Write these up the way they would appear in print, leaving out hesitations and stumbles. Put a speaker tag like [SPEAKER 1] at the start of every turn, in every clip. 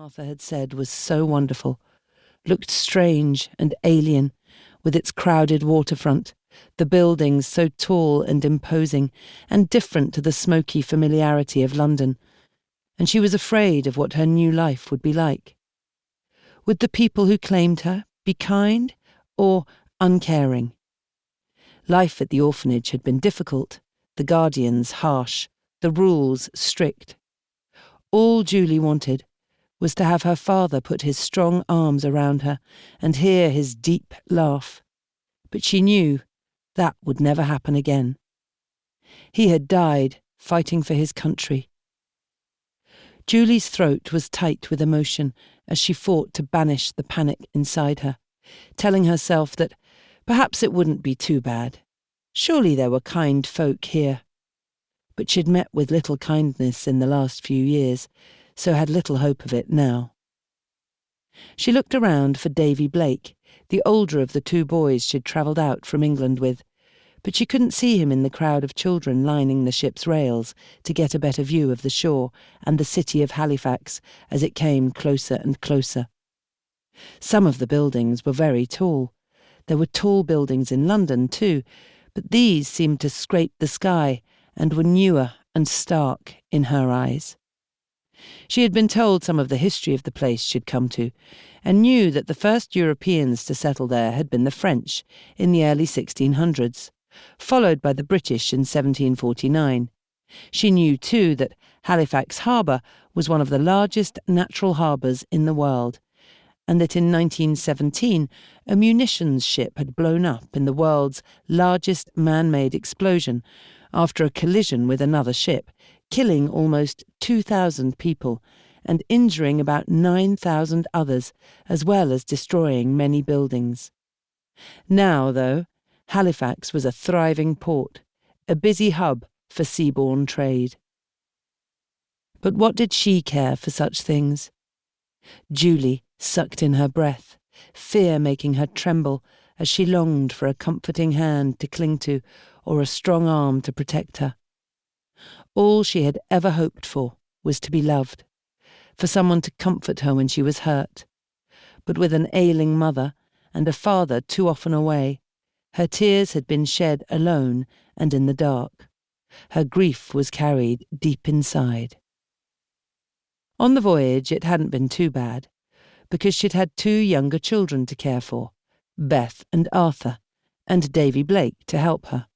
[SPEAKER 1] Arthur had said was so wonderful, looked strange and alien, with its crowded waterfront, the buildings so tall and imposing, and different to the smoky familiarity of London, and she was afraid of what her new life would be like. Would the people who claimed her be kind or uncaring? Life at the orphanage had been difficult, the guardians harsh, the rules strict. All Julie wanted was to have her father put his strong arms around her and hear his deep laugh. But she knew that would never happen again. He had died fighting for his country. Julie's throat was tight with emotion as she fought to banish the panic inside her, telling herself that perhaps it wouldn't be too bad. Surely there were kind folk here. But she'd met with little kindness in the last few years, so had little hope of it now. She looked around for Davy Blake, the older of the two boys she'd travelled out from England with, but she couldn't see him in the crowd of children lining the ship's rails to get a better view of the shore and the city of Halifax as it came closer and closer. Some of the buildings were very tall. There were tall buildings in London too, but these seemed to scrape the sky and were newer and stark in her eyes. She had been told some of the history of the place she'd come to, and knew that the first Europeans to settle there had been the French in the early 1600s, followed by the British in 1749. She knew too that Halifax Harbour was one of the largest natural harbours in the world, and that in 1917 a munitions ship had blown up in the world's largest man-made explosion after a collision with another ship, killing almost 2,000 people and injuring about 9,000 others, as well as destroying many buildings. Now, though, Halifax was a thriving port, a busy hub for seaborne trade. But what did she care for such things? Julie sucked in her breath, fear making her tremble as she longed for a comforting hand to cling to or a strong arm to protect her. All she had ever hoped for was to be loved, for someone to comfort her when she was hurt. But with an ailing mother and a father too often away, her tears had been shed alone and in the dark. Her grief was carried deep inside. On the voyage it hadn't been too bad, because she'd had two younger children to care for, Beth and Arthur, and Davy Blake to help her.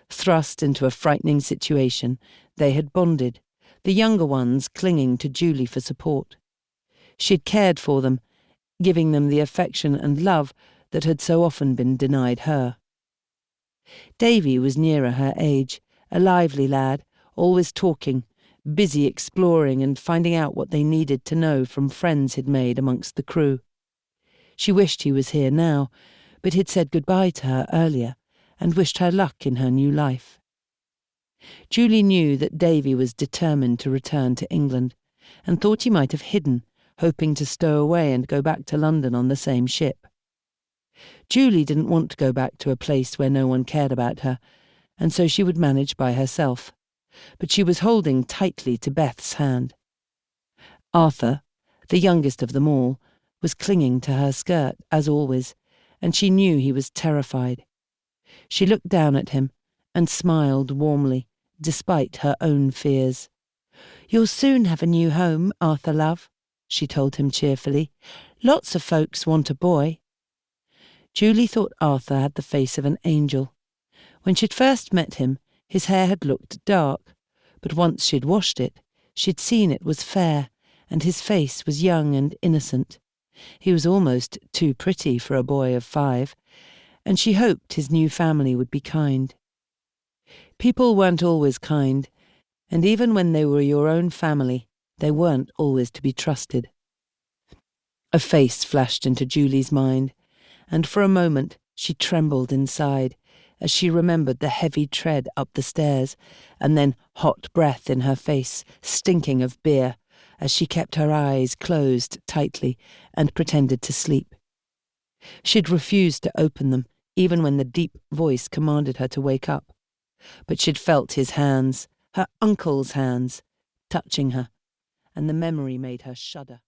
[SPEAKER 1] Thrust into a frightening situation, they had bonded, the younger ones clinging to Julie for support. She'd cared for them, giving them the affection and love that had so often been denied her. Davy was nearer her age, a lively lad, always talking, busy exploring and finding out what they needed to know from friends he'd made amongst the crew. She wished he was here now, but he'd said goodbye to her earlier and wished her luck in her new life. Julie knew that Davy was determined to return to England, and thought he might have hidden, hoping to stow away and go back to London on the same ship. Julie didn't want to go back to a place where no one cared about her, and so she would manage by herself. But she was holding tightly to Beth's hand. Arthur, the youngest of them all, was clinging to her skirt, as always, and she knew he was terrified. She looked down at him and smiled warmly, despite her own fears. "You'll soon have a new home, Arthur, love," she told him cheerfully. "Lots of folks want a boy." Julie thought Arthur had the face of an angel. When she'd first met him, his hair had looked dark, but once she'd washed it, she'd seen it was fair, and his face was young and innocent. He was almost too pretty for a boy of 5, and she hoped his new family would be kind. People weren't always kind, and even when they were your own family, they weren't always to be trusted. A face flashed into Julie's mind, and for a moment she trembled inside as she remembered the heavy tread up the stairs, and then hot breath in her face, stinking of beer, as she kept her eyes closed tightly and pretended to sleep. She'd refused to open them, even when the deep voice commanded her to wake up. But she'd felt his hands, her uncle's hands, touching her, and the memory made her shudder.